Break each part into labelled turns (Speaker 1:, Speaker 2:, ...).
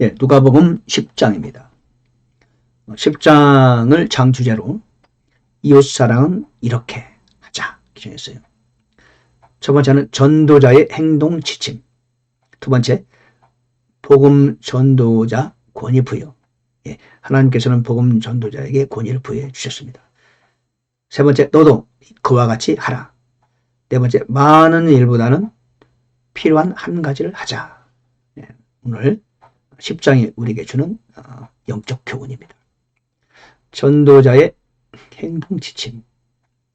Speaker 1: 예, 누가복음 10장입니다. 10장을 장주제로 이웃사랑은 이렇게 하자 정했어요. 첫 번째는 전도자의 행동 지침. 두 번째, 복음 전도자 권위 부여. 예, 하나님께서는 복음 전도자에게 권위를 부여해 주셨습니다. 세 번째, 너도 그와 같이 하라. 네 번째, 많은 일보다는 필요한 한 가지를 하자. 예, 오늘 10장이 우리에게 주는 영적 교훈입니다. 전도자의 행동 지침.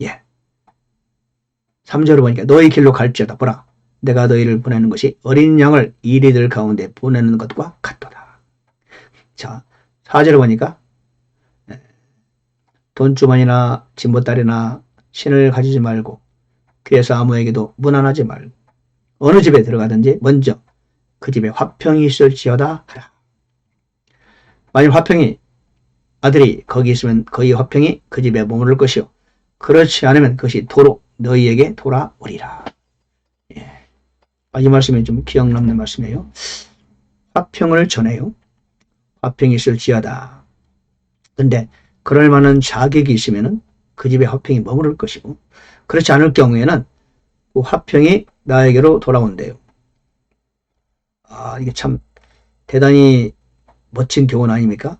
Speaker 1: 예. 3절을 보니까 너희 길로 갈지어다 보라. 내가 너희를 보내는 것이 어린 양을 이리들 가운데 보내는 것과 같도다. 자, 4절을 보니까 돈주머니나 진보다리나 신을 가지지 말고 그래서 아무에게도 문안하지 말고 어느 집에 들어가든지 먼저 그 집에 화평이 있을지어다 하라. 만일 화평이 아들이 거기 있으면 거기 화평이 그 집에 머무를 것이요 그렇지 않으면 그것이 도로 너희에게 돌아오리라. 예. 이 말씀이 좀 기억 남는 말씀이에요. 화평을 전해요. 화평이 있을지어다. 근데 그럴 만한 자격이 있으면 그 집에 화평이 머무를 것이고 그렇지 않을 경우에는 그 화평이 나에게로 돌아온대요. 이게 참 대단히 멋진 교훈 아닙니까?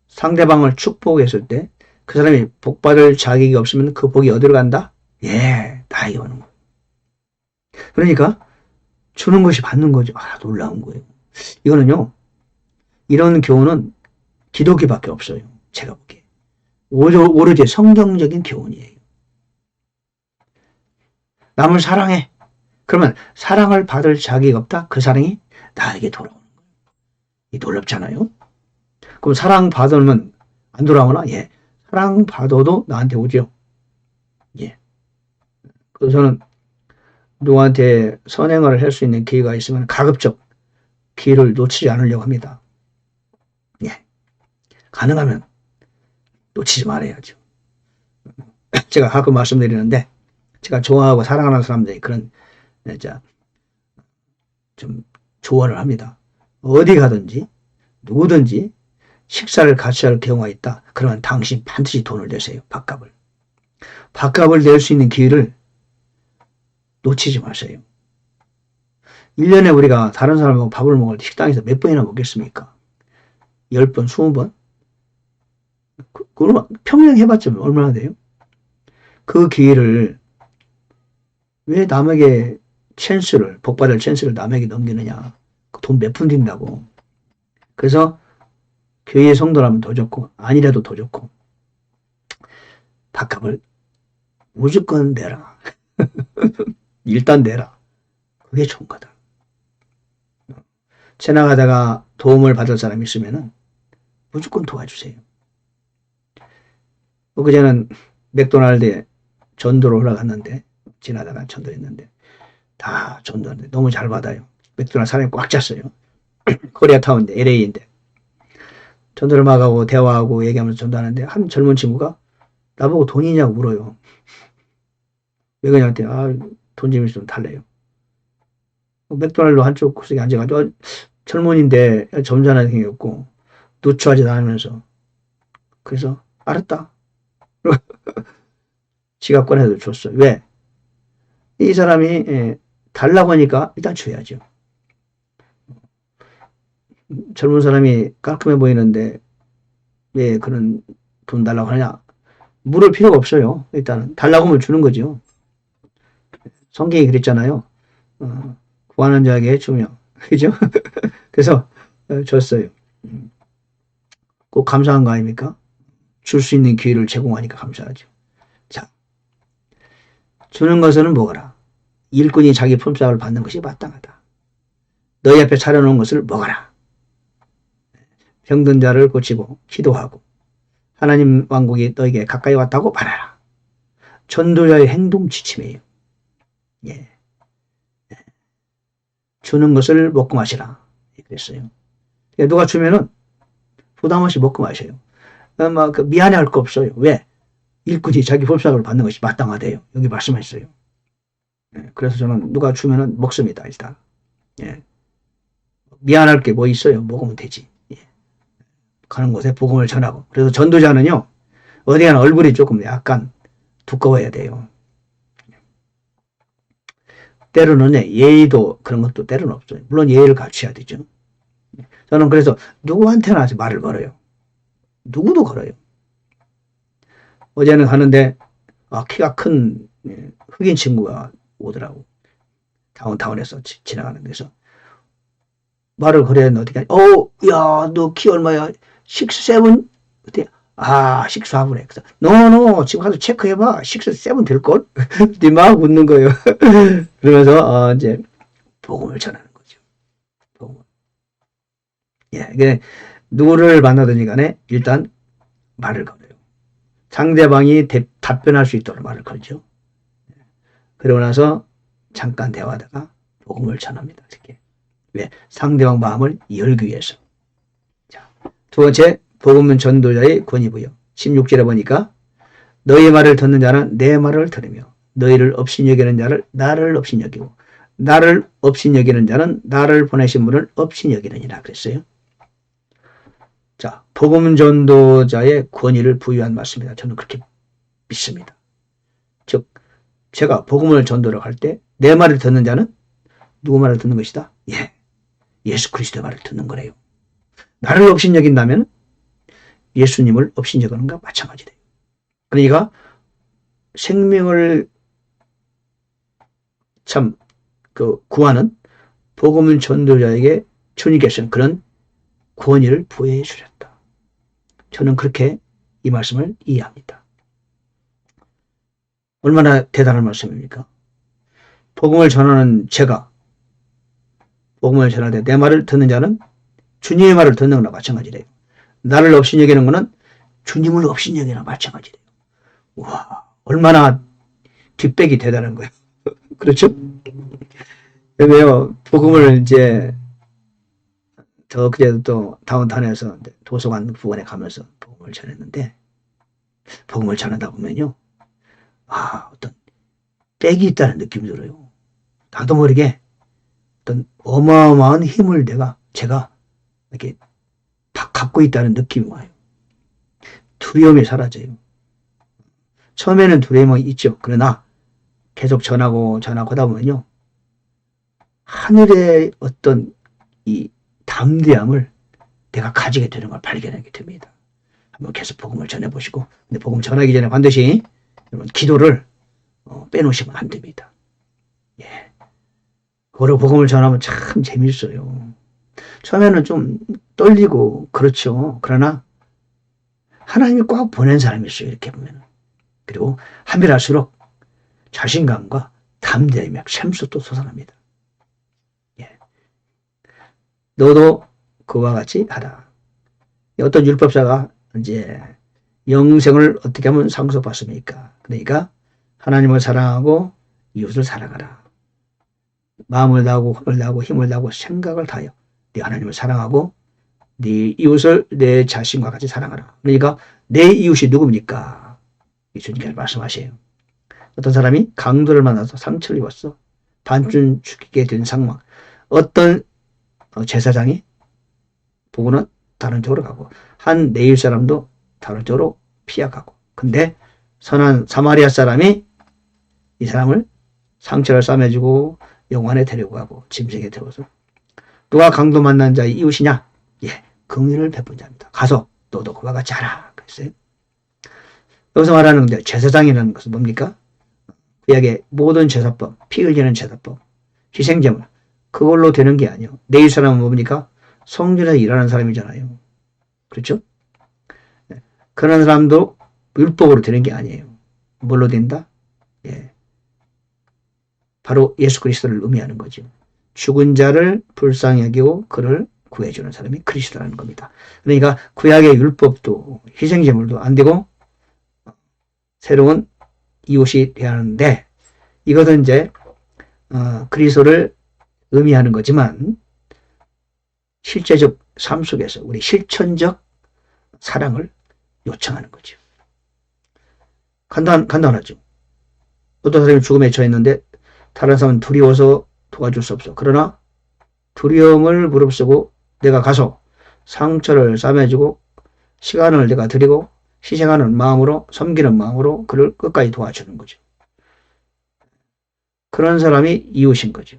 Speaker 1: 상대방을 축복했을 때 그 사람이 복받을 자격이 없으면 그 복이 어디로 간다? 예, 나에게 오는 거예요. 그러니까 주는 것이 받는 거죠. 놀라운 거예요. 이거는요, 이런 교훈은 기독교밖에 없어요. 제가 보기에. 오로지 성경적인 교훈이에요. 남을 사랑해. 그러면 사랑을 받을 자격이 없다? 그 사랑이 나에게 돌아오는 거예요. 이 놀랍잖아요. 그럼 사랑 받으면 안 돌아오나? 예. 사랑 받아도 나한테 오죠. 예. 그래서 저는 누구한테 선행을 할 수 있는 기회가 있으면 가급적 기회를 놓치지 않으려고 합니다. 예. 가능하면 놓치지 말아야죠. 제가 가끔 말씀드리는데 제가 좋아하고 사랑하는 사람들이 그런 좀 조언을 합니다. 어디 가든지 누구든지 식사를 같이 할 경우가 있다. 그러면 당신 반드시 돈을 내세요. 밥값을. 밥값을 낼 수 있는 기회를 놓치지 마세요. 1년에 우리가 다른 사람하고 밥을 먹을 때 식당에서 몇 번이나 먹겠습니까? 10번, 20번? 그럼 평생 해봤자 얼마나 돼요? 그 기회를 왜 남에게 복받을 찬스를 남에게 넘기느냐. 돈 몇 푼 든다고. 그래서 교회 성도라면 더 좋고 아니라도 더 좋고 밥값을 무조건 내라. 일단 내라. 그게 좋은 거다. 지나가다가 도움을 받을 사람이 있으면 무조건 도와주세요. 그제는 맥도날드에 전도를 올라갔는데 지나다가 전도했는데 다 전도하는데 너무 잘 받아요. 맥도날드 사람이 꽉 찼어요. 코리아타운인데 LA인데 전도를 막 하고 대화하고 얘기하면서 전도하는데 한 젊은 친구가 나보고 돈이냐고 물어요. 왜 그러냐한테 돈 좀 있으면 달래요. 맥도날드 한쪽 구석에 앉아가지고 젊은인데 점잖하게 생겼고 누추하지도 않으면서 그래서 알았다. 지갑 꺼내서 줬어요. 왜? 이 사람이 달라고 하니까 일단 줘야죠. 젊은 사람이 깔끔해 보이는데 왜 그런 돈 달라고 하냐? 물을 필요가 없어요. 일단은 달라고 하면 주는 거죠. 성경이 그랬잖아요. 구하는 자에게 주며. 그죠? 그래서 줬어요. 꼭 감사한 거 아닙니까? 줄 수 있는 기회를 제공하니까 감사하죠. 자, 주는 것은 먹어라. 일꾼이 자기 품삯을 받는 것이 마땅하다. 너희 앞에 차려놓은 것을 먹어라. 병든 자를 고치고 기도하고 하나님 왕국이 너에게 가까이 왔다고 말하라. 전도자의 행동 지침이에요. 예. 주는 것을 먹고 마시라. 그랬어요. 누가 주면은 부담 없이 먹고 마셔요. 미안해 할 거 없어요. 왜? 일꾼이 자기 품삯을 받는 것이 마땅하대요. 여기 말씀했어요. 예. 그래서 저는 누가 주면은 먹습니다. 일단. 예. 미안할 게 뭐 있어요? 먹으면 되지. 예. 가는 곳에 복음을 전하고. 그래서 전도자는요, 어디 가나 얼굴이 조금 약간 두꺼워야 돼요. 때로는 예의도 그런 것도 때로는 없어요. 물론 예의를 갖춰야 되죠. 저는 그래서 누구한테나 말을 걸어요. 누구도 걸어요. 어제는 가는데 키가 큰 흑인 친구가 오더라고. 다운타운에서 지나가는 데서 말을 걸어야 하는데 어떻게 하냐. 야, 너 키 얼마야? 6, 7? 그때 6, 4분에. 그래서 노 지금 가서 체크해봐. 6, 7 될걸? 막 웃는 거예요. 그러면서 이제 복음을 전하는 거죠. 복음. 예, 누구를 만나든지 간에 일단 말을 걸어요. 상대방이 답변할 수 있도록 말을 걸죠. 그러고 나서 잠깐 대화하다가 복음을 전합니다. 이렇게. 왜? 상대방 마음을 열기 위해서. 자, 두 번째, 복음은 전도자의 권위부여. 16절에 보니까 너희 말을 듣는 자는 내 말을 들으며 너희를 업신여기는 자를 나를 업신여기고 나를 업신여기는 자는 나를 보내신 분을 업신여기느니라 그랬어요. 자, 복음 전도자의 권위를 부여한 말씀입니다. 저는 그렇게 믿습니다. 즉, 제가 복음을 전도를 할 때 내 말을 듣는 자는 누구 말을 듣는 것이다? 예, 예수 그리스도의 말을 듣는 거래요. 나를 업신여긴다면 예수님을 업신여기는 것과 마찬가지래요. 그러니까 생명을 구하는 복음 전도자에게 주님께서는 그런 권위를 부여해 주셨다. 저는 그렇게 이 말씀을 이해합니다. 얼마나 대단한 말씀입니까? 복음을 전하는 제가 복음을 전할 때 내 말을 듣는 자는 주님의 말을 듣는 거나 마찬가지래요. 나를 업신여기는 것은 주님을 업신여기나 마찬가지래요. 와, 얼마나 뒷백이 대단한 거예요. 그렇죠? 왜요? 복음을 이제 그래도 또 다운타운에서 도서관 부근에 가면서 복음을 전했는데, 복음을 전하다 보면요, 어떤 백이 있다는 느낌이 들어요. 나도 모르게 어떤 어마어마한 힘을 제가 이렇게 갖고 있다는 느낌이 와요. 두려움이 사라져요. 처음에는 두려움이 있죠. 그러나 계속 전하고 하다 보면요, 하늘의 어떤 이 담대함을 내가 가지게 되는 걸 발견하게 됩니다. 한번 계속 복음을 전해보시고, 근데 복음 전하기 전에 반드시 여러분 기도를 빼놓으시면 안 됩니다. 예, 그거로 복음을 전하면 참 재밌어요. 처음에는 좀 떨리고 그렇죠. 그러나 하나님이 꽉 보낸 사람이 있어요. 이렇게 보면. 그리고 하면 할수록 자신감과 담대함이 샘솟도 솟아납니다. 예. 너도 그와 같이 하라. 어떤 율법사가 이제 영생을 어떻게 하면 상속받습니까? 그러니까 하나님을 사랑하고 이웃을 사랑하라. 마음을 다하고 혼을 다하고 힘을 다하고 생각을 다하여 네 하나님을 사랑하고 네 이웃을 내 자신과 같이 사랑하라. 그러니까 내 이웃이 누굽니까? 예수님께서 말씀하세요. 어떤 사람이 강도를 만나서 상처를 입었어. 반쯤 죽게 된 상황. 어떤 제사장이 보고는 다른 쪽으로 가고 한 내일 사람도 다른 쪽으로 피해가고. 근데 선한 사마리아 사람이 이 사람을 상처를 싸매주고 영안에 데리고 가고 짐승에 태워서 누가 강도 만난 자의 이웃이냐? 예, 긍휼을 베푼 자입니다. 가서 너도 그와 같이 하라. 그랬어요. 여기서 말하는 건데 제사장이라는 것은 뭡니까? 구약의 모든 제사법, 피 흘리는 제사법, 희생제물 그걸로 되는 게 아니에요. 내일 사람은 뭡니까? 성전에서 일하는 사람이잖아요. 그렇죠? 그런 사람도 율법으로 되는 게 아니에요. 뭘로 된다? 예, 바로 예수 그리스도를 의미하는 거죠. 죽은 자를 불쌍히 여기고 그를 구해주는 사람이 그리스도라는 겁니다. 그러니까 구약의 율법도 희생제물도 안 되고 새로운 이웃이 되어야 하는데 이것은 이제 그리스도를 의미하는 거지만 실제적 삶 속에서 우리 실천적 사랑을 요청하는 거죠. 간단하죠. 어떤 사람이 죽음에 처했는데 다른 사람은 두려워서 도와줄 수 없어. 그러나 두려움을 무릅쓰고 내가 가서 상처를 싸매주고 시간을 내가 드리고 희생하는 마음으로, 섬기는 마음으로 그를 끝까지 도와주는 거죠. 그런 사람이 이웃인 거죠.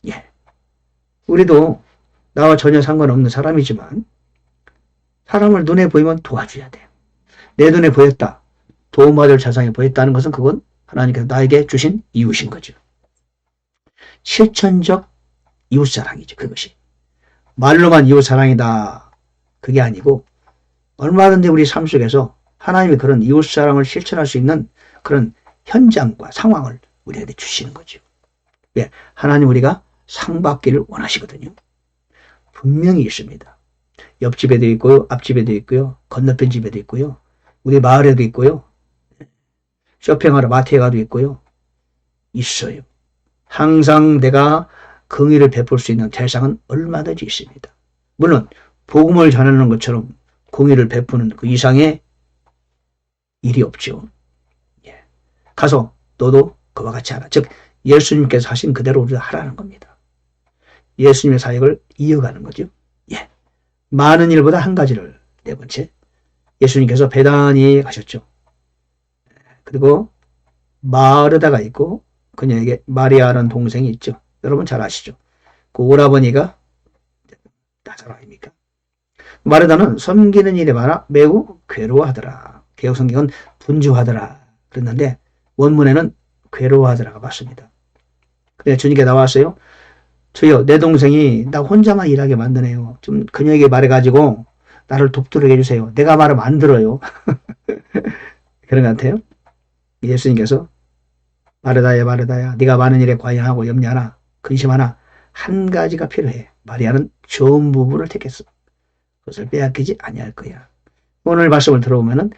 Speaker 1: 예. 우리도 나와 전혀 상관없는 사람이지만 사람을 눈에 보이면 도와줘야 돼요. 내 눈에 보였다. 도움받을 자상이 보였다는 것은 그건 하나님께서 나에게 주신 이웃인 거죠. 실천적 이웃사랑이죠. 그것이. 말로만 이웃사랑이다. 그게 아니고 얼마든지 우리 삶 속에서 하나님이 그런 이웃사랑을 실천할 수 있는 그런 현장과 상황을 우리에게 주시는 거죠. 왜? 하나님 우리가 상 받기를 원하시거든요. 분명히 있습니다. 옆집에도 있고요. 앞집에도 있고요. 건너편 집에도 있고요. 우리 마을에도 있고요. 쇼핑하러 마트에 가도 있고요. 있어요. 항상 내가 긍휼을 베풀 수 있는 대상은 얼마든지 있습니다. 물론 복음을 전하는 것처럼 긍휼을 베푸는 그 이상의 일이 없죠. 예. 가서 너도 그와 같이 하라. 즉 예수님께서 하신 그대로 우리가 하라는 겁니다. 예수님의 사역을 이어가는 거죠. 예. 많은 일보다 한 가지를, 네 번째, 예수님께서 베다니에 가셨죠. 그리고 마르다가 있고 그녀에게 마리아라는 동생이 있죠. 여러분 잘 아시죠? 그 오라버니가 나사로 아닙니까? 마르다는 섬기는 일에 많아 매우 괴로워하더라. 개역성경은 분주하더라 그랬는데 원문에는 괴로워하더라가 맞습니다. 그래 주님께 나왔어요. 저요, 내 동생이 나 혼자만 일하게 만드네요. 좀 그녀에게 말해가지고 나를 돕도록 해주세요. 내가 말하면 안 들어요. 그런 것 같아요. 예수님께서 마르다야 마르다야 네가 많은 일에 관여하고 염려하나 근심하나 한 가지가 필요해. 마리아는 좋은 부분을 택했어. 그것을 빼앗기지 아니할 거야. 오늘 말씀을 들어보면은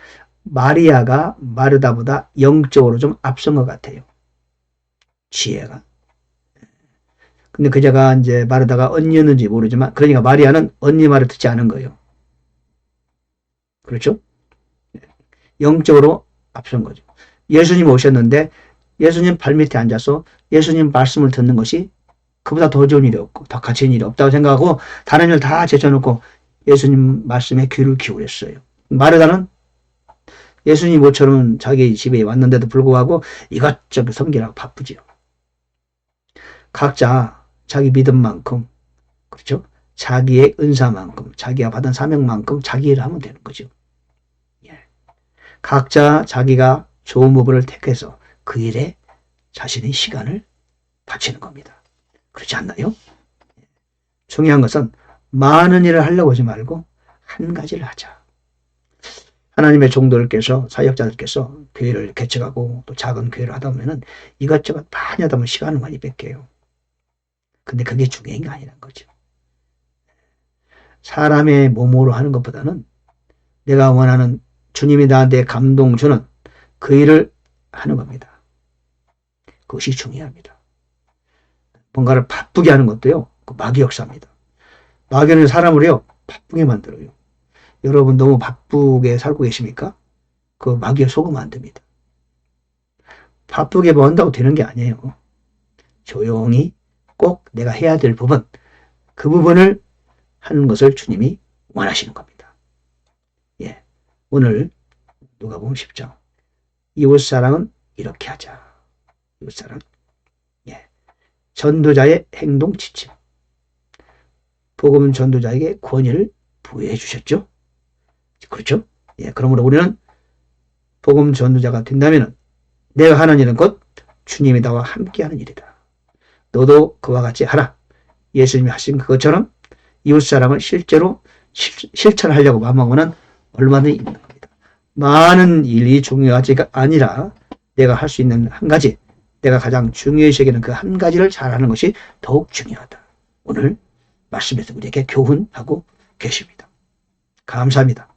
Speaker 1: 마리아가 마르다보다 영적으로 좀 앞선 것 같아요. 지혜가. 근데 그자가 이제 마르다가 언니였는지 모르지만 그러니까 마리아는 언니 말을 듣지 않은 거예요. 그렇죠? 영적으로 앞선 거죠. 예수님 오셨는데 예수님 발밑에 앉아서 예수님 말씀을 듣는 것이 그보다 더 좋은 일이 없고 더 가치 있는 일이 없다고 생각하고 다른 일 다 제쳐놓고 예수님 말씀에 귀를 기울였어요. 마르다는 예수님 모처럼 자기 집에 왔는데도 불구하고 이것저것 섬기라고 바쁘지요. 각자 자기 믿음만큼, 그렇죠? 자기의 은사만큼, 자기가 받은 사명만큼 자기 일을 하면 되는 거죠. 예. 각자 자기가 좋은 부분을 택해서 그 일에 자신의 시간을 바치는 겁니다. 그렇지 않나요? 중요한 것은 많은 일을 하려고 하지 말고 한 가지를 하자. 하나님의 종들께서, 사역자들께서 교회를 개척하고 또 작은 교회를 하다 보면은 이것저것 많이 하다 보면 시간을 많이 뺏겨요. 근데 그게 중요한 게 아니란 거죠. 사람의 몸으로 하는 것보다는 내가 원하는 주님이 나한테 감동 주는 그 일을 하는 겁니다. 그것이 중요합니다. 뭔가를 바쁘게 하는 것도요, 그 마귀 역사입니다. 마귀는 사람을요, 바쁘게 만들어요. 여러분 너무 바쁘게 살고 계십니까? 그 마귀에 속으면 안 됩니다. 바쁘게 뭐 한다고 되는 게 아니에요. 조용히 꼭 내가 해야 될 부분, 그 부분을 하는 것을 주님이 원하시는 겁니다. 예, 오늘 누가복음 10장 이웃사랑은 이렇게 하자. 이웃사랑. 예, 전도자의 행동 지침. 복음 전도자에게 권위를 부여해 주셨죠. 그렇죠? 예, 그러므로 우리는 복음 전도자가 된다면 내가 하는 일은 곧 주님이 나와 함께하는 일이다. 너도 그와 같이 하라. 예수님이 하신 그것처럼 이웃사랑을 실제로 실천하려고 마음먹으면 얼마나 있는 겁니다. 많은 일이 중요하지가 아니라 내가 할 수 있는 한 가지, 내가 가장 중요시 여기는 그 한 가지를 잘하는 것이 더욱 중요하다. 오늘 말씀에서 우리에게 교훈하고 계십니다. 감사합니다.